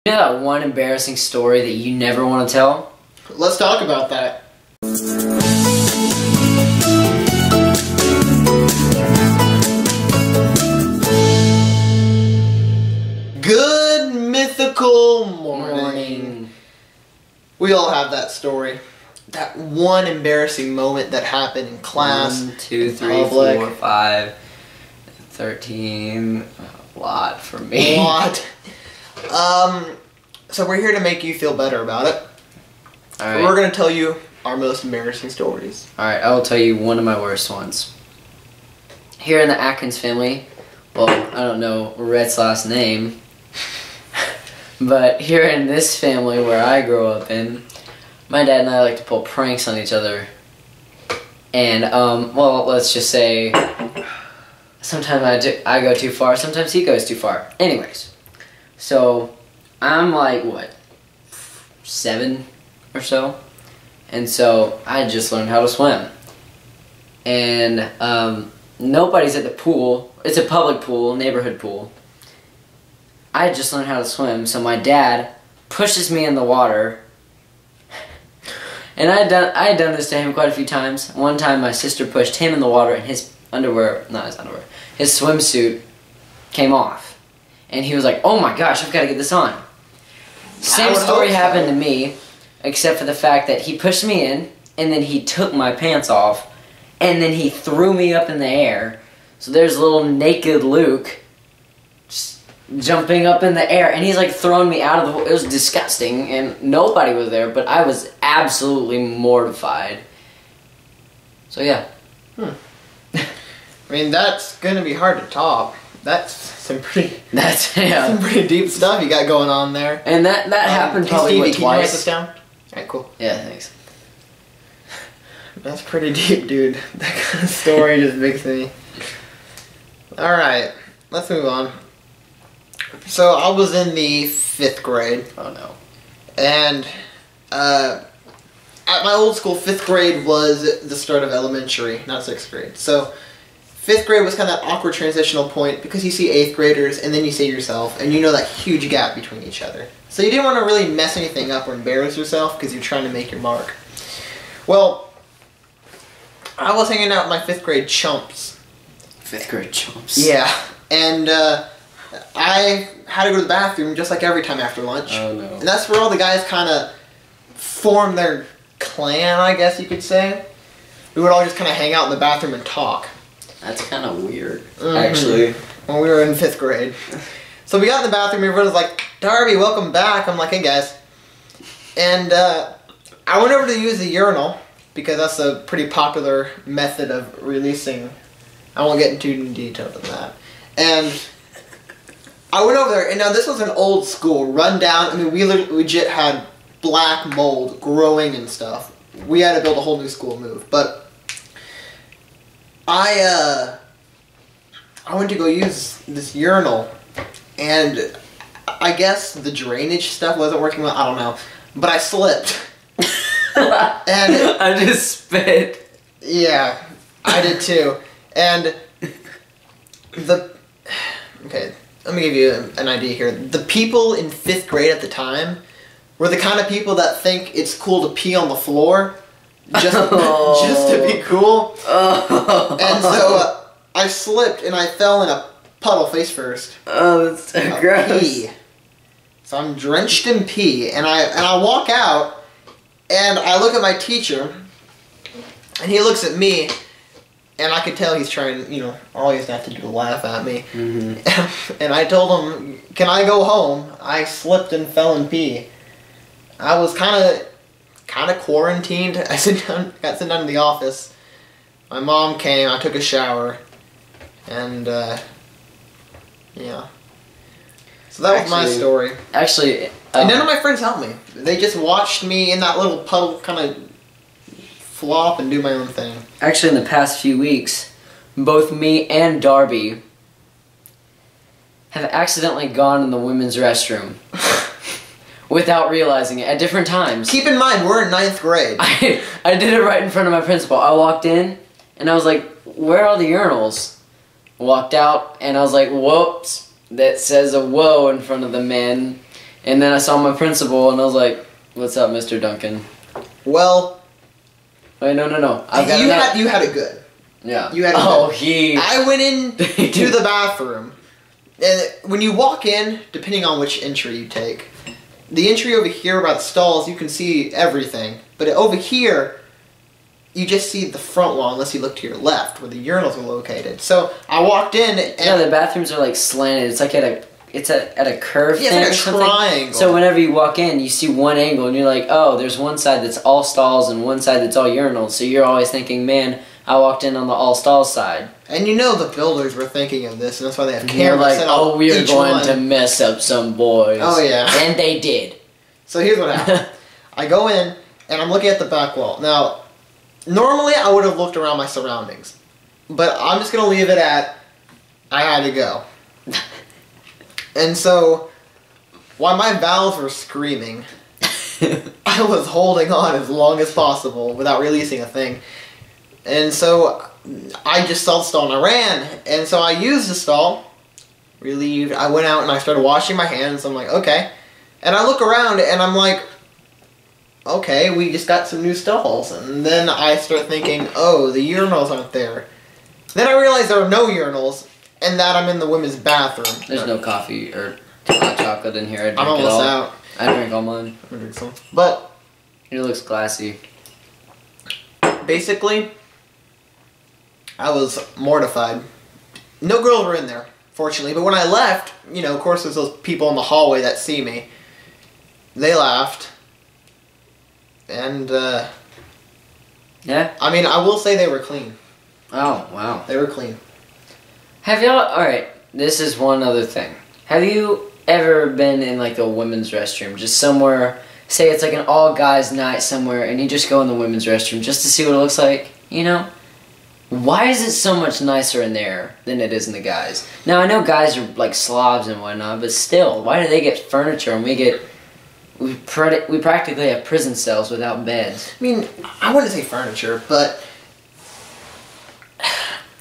You know that one embarrassing story that you never want to tell? Let's talk about that. Good mythical morning. We all have that story. That one embarrassing moment that happened in class. 1, 2, 3, public. 4, 5, 13. A lot for me. A lot. So we're here to make you feel better about it. Alright. We're going to tell you our most embarrassing stories. Alright, I will tell you one of my worst ones. Here in the Atkins family, well, I don't know Rhett's last name, but here in this family where I grew up in, my dad and I like to pull pranks on each other. And, well, let's just say, sometimes I go too far, sometimes he goes too far. Anyways, so I'm like, what, 7 or so? And so I just learned how to swim. And nobody's at the pool. It's a public pool, neighborhood pool. I just learned how to swim, so my dad pushes me in the water. And I had done this to him quite a few times. One time my sister pushed him in the water and his underwear, not his underwear, his swimsuit came off. And he was like, oh my gosh, I've got to get this on. Same story happened to me, except for the fact that he pushed me in, and then he took my pants off, and then he threw me up in the air. So there's little naked Luke just jumping up in the air, and he's like throwing me out of the pool. It was disgusting, and nobody was there, but I was absolutely mortified. So yeah. I mean, that's gonna be hard to top. That's some pretty some pretty deep stuff you got going on there. And that happened probably Stevie, what, can you write twice. this down? Alright, cool. Yeah, thanks. That's pretty deep, dude. That kind of story just makes me... Alright, let's move on. So, I was in the 5th grade. Oh no. And, at my old school, 5th grade was the start of elementary, not 6th grade. So, 5th grade was kind of that awkward transitional point because you see 8th graders and then you see yourself and you know that huge gap between each other. So you didn't want to really mess anything up or embarrass yourself because you're trying to make your mark. Well, I was hanging out with my 5th grade chumps. 5th grade chumps. Yeah, and I had to go to the bathroom just like every time after lunch. Oh no. And that's where all the guys kind of formed their clan, I guess you could say. We would all just kind of hang out in the bathroom and talk. That's kind of weird, actually. When we were in 5th grade. So we got in the bathroom, everyone was like, Darby, welcome back. I'm like, hey guys. And I went over to use the urinal, because that's a pretty popular method of releasing. I won't get into detail of that. And I went over there, and now this was an old school, rundown. I mean, we legit had black mold growing and stuff. We had to build a whole new school move, but I went to go use this urinal, and I guess the drainage stuff wasn't working well, I don't know, but I slipped. And I just spit. Yeah, I did too. And okay, let me give you an idea here. The people in 5th grade at the time were the kind of people that think it's cool to pee on the floor. Just to be cool. And so I slipped and I fell in a puddle face first. Oh, that's so gross. Pee. So I'm drenched in pee, and I walk out, and I look at my teacher, and he looks at me, and I could tell he's trying, you know, all he's got to do to laugh at me. And I told him, can I go home? I slipped and fell in pee. I was kind of quarantined. I got sent down to the office. My mom came, I took a shower, and yeah. So that was my story. Actually, and none of my friends helped me. They just watched me in that little puddle kind of flop and do my own thing. Actually, in the past few weeks, both me and Darby have accidentally gone in the women's restroom. Without realizing it, at different times. Keep in mind, we're in 9th grade. I did it right in front of my principal. I walked in, and I was like, where are the urinals? Walked out, and I was like, whoops. That says a whoa in front of the men. And then I saw my principal, and I was like, "What's up, Mr. Duncan?" Well, Wait, no. you had it good. Yeah. You had it good. I went in to the bathroom, and when you walk in, depending on which entry you take, the entry over here by the stalls, you can see everything. But over here, you just see the front wall unless you look to your left, where the urinals are located. So I walked in, and the bathrooms are like slanted. It's like at a curve. Yeah, it's like a triangle. So whenever you walk in, you see one angle, and you're like, oh, there's one side that's all stalls and one side that's all urinals. So you're always thinking, man, I walked in on the all stalls side. And you know the builders were thinking of this, and that's why they have cameras. You're like, oh, we are going to mess up some boys. Oh yeah, and they did. So here's what happened. I go in, and I'm looking at the back wall. Now, normally I would have looked around my surroundings, but I'm just gonna leave it at I had to go. And so, while my bowels were screaming, I was holding on as long as possible without releasing a thing. And so, I just saw the stall and I ran. And so I used the stall, relieved. I went out and I started washing my hands. I'm like, okay. And I look around and I'm like, okay, we just got some new stalls. And then I start thinking, oh, the urinals aren't there. Then I realize there are no urinals. And that I'm in the women's bathroom. There's no coffee or hot chocolate in here. I'm almost out. I drink all mine. I drink some. But it looks glassy. Basically, I was mortified. No girls were in there, fortunately. But when I left, you know, of course there's those people in the hallway that see me. They laughed. And, yeah? I mean, I will say they were clean. Oh, wow. They were clean. Have y'all... Alright, this is one other thing. Have you ever been in, like, a women's restroom? Just somewhere... Say it's, like, an all-guys night somewhere, and you just go in the women's restroom just to see what it looks like, you know? Why is it so much nicer in there than it is in the guys? Now, I know guys are, like, slobs and whatnot, but still, why do they get furniture and we practically have prison cells without beds? I mean, I wouldn't say furniture, but...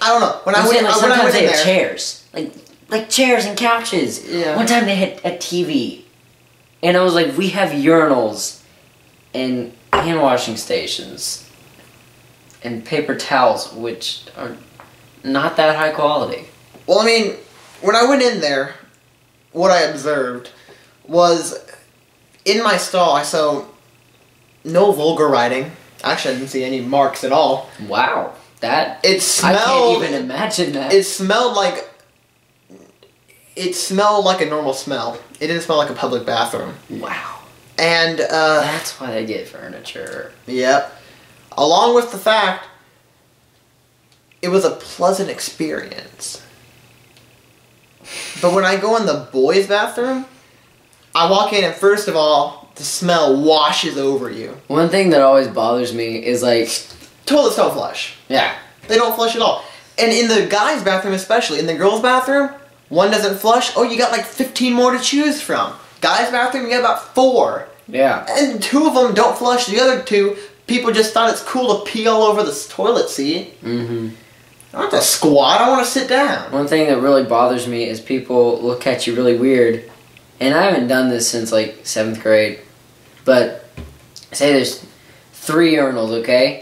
I don't know. Sometimes they have chairs, like chairs and couches. Yeah. One time they had a TV, and I was like, we have urinals, and hand washing stations, and paper towels, which are not that high quality. Well, I mean, when I went in there, what I observed was in my stall I saw no vulgar writing. Actually, I didn't see any marks at all. Wow. It smelled... I can't even imagine that. It smelled like a normal smell. It didn't smell like a public bathroom. Wow. And, that's why they get furniture. Yep. Along with the fact, it was a pleasant experience. But when I go in the boys' bathroom, I walk in and first of all, the smell washes over you. One thing that always bothers me is, like... Toilets don't flush. Yeah. They don't flush at all. And in the guys' bathroom especially, in the girls' bathroom, one doesn't flush, oh, you got like 15 more to choose from. Guys' bathroom, you got about 4. Yeah. And 2 of them don't flush. The other 2, people just thought it's cool to pee all over the toilet seat. Mm-hmm. I don't want to squat, I want to sit down. One thing that really bothers me is people look at you really weird. And I haven't done this since like 7th grade. But say there's 3 urinals, okay?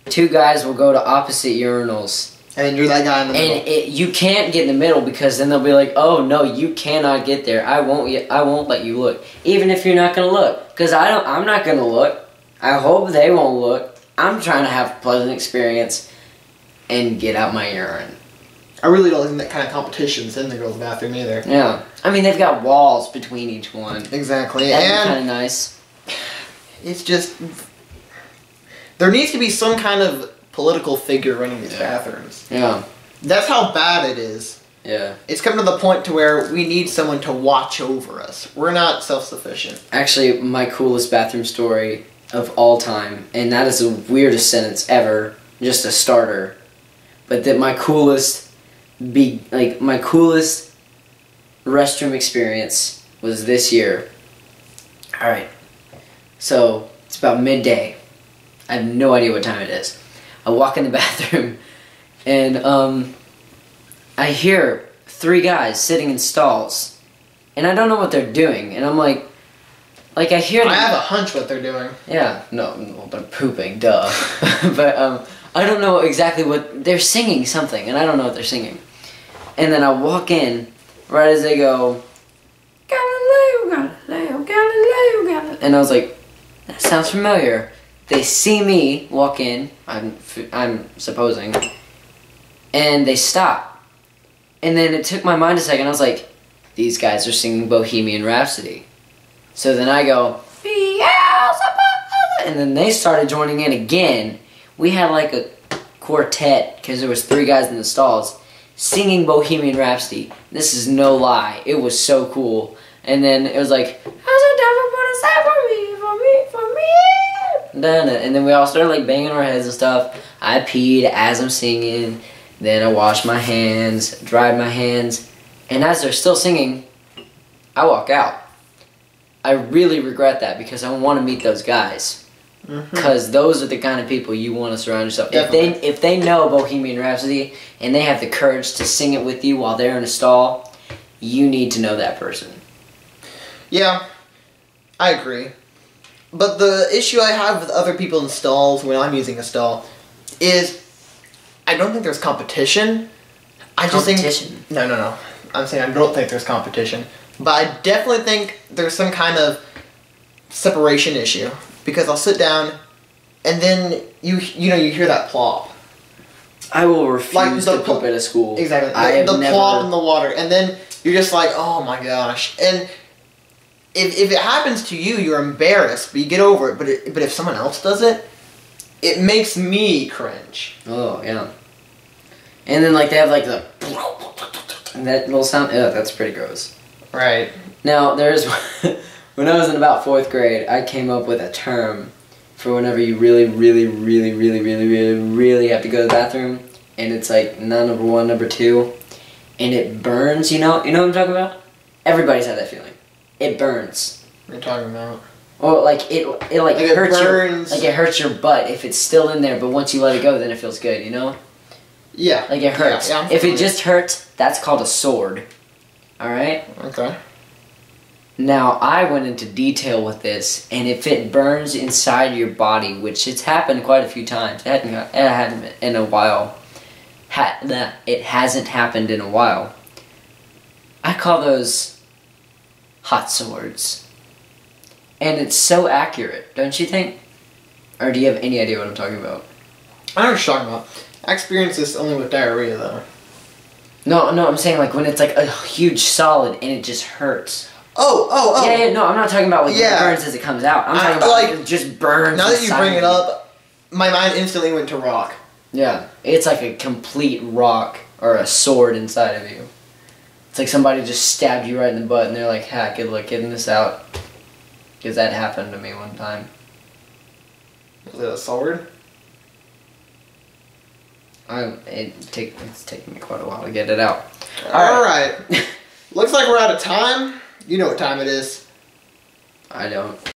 2 guys will go to opposite urinals. And you're that guy in the middle. And you can't get in the middle because then they'll be like, oh no, you cannot get there. I won't let you look. Even if you're not going to look. Because I'm not going to look. I hope they won't look. I'm trying to have a pleasant experience and get out my urine. I really don't think that kind of competition's in the girls' bathroom either. Yeah. I mean, they've got walls between each one. Exactly. That'd be kind of nice. It's just... There needs to be some kind of political figure running these bathrooms. Yeah. That's how bad it is. Yeah. It's come to the point to where we need someone to watch over us. We're not self-sufficient. Actually, my coolest bathroom story of all time, and that is the weirdest sentence ever, just a starter, but that my coolest restroom experience was this year. Alright. So, it's about midday. I have no idea what time it is. I walk in the bathroom, and I hear 3 guys sitting in stalls, and I don't know what they're doing, and I'm like I hear them. I have a hunch what they're doing. Yeah, no, well, they're pooping, duh. But I don't know exactly what they're singing something, and I don't know what they're singing. And then I walk in right as they go, Galileo, Galileo, Galileo, Galileo, and I was like, that sounds familiar. They see me walk in. I'm supposing, and they stop. And then it took my mind a second. I was like, these guys are singing Bohemian Rhapsody. So then I go, Beelzebub, and then they started joining in again. We had like a quartet, because there was 3 guys in the stalls, singing Bohemian Rhapsody. This is no lie. It was so cool. And then it was like, how's the devil put aside for me, for me, for me? And then we all started like banging our heads and stuff. I peed as I'm singing. Then I washed my hands, dried my hands. And as they're still singing, I walk out. I really regret that because I want to meet those guys. Because those are the kind of people you want to surround yourself. If they know Bohemian Rhapsody and they have the courage to sing it with you while they're in a stall, you need to know that person. Yeah, I agree. But the issue I have with other people in stalls when I'm using a stall is I don't think there's competition. I just think... No. I'm saying I don't think there's competition. But I definitely think there's some kind of separation issue. Because I'll sit down, and then you hear that plop. I will refuse to poop at a school. Exactly. The plop in the water. And then you're just like, oh my gosh. And if it happens to you, you're embarrassed, but you get over it. But if someone else does it, it makes me cringe. Oh, yeah. And then like they have like the... And that little sound, that's pretty gross. Right. Now, there's... When I was in about 4th grade, I came up with a term for whenever you really have to go to the bathroom, and it's like number 1, number 2, and it burns. You know what I'm talking about? Everybody's had that feeling. It burns. What are you talking about? Well, like it hurts burns. It hurts your butt if it's still in there, but once you let it go, then it feels good. You know? Yeah. Like it hurts. Yeah, if it just hurts, that's called a sword. All right. Okay. Now, I went into detail with this, and if it burns inside your body, which it's happened quite a few times, it hadn't in a while, it hasn't happened in a while, I call those hot swords. And it's so accurate, don't you think? Or do you have any idea what I'm talking about? I know what you're talking about. I experienced this only with diarrhea, though. No, I'm saying like when it's like a huge solid and it just hurts. Oh. Yeah, no, I'm not talking about like when it burns as it comes out. I'm talking about like it just burns. Now that you bring it up, my mind instantly went to rock. Yeah, it's like a complete rock or a sword inside of you. It's like somebody just stabbed you right in the butt and they're like, ha, good luck getting this out. Because that happened to me one time. Was it a sword? It's taking me quite a while to get it out. Alright. Looks like we're out of time. You know what time it is. I don't.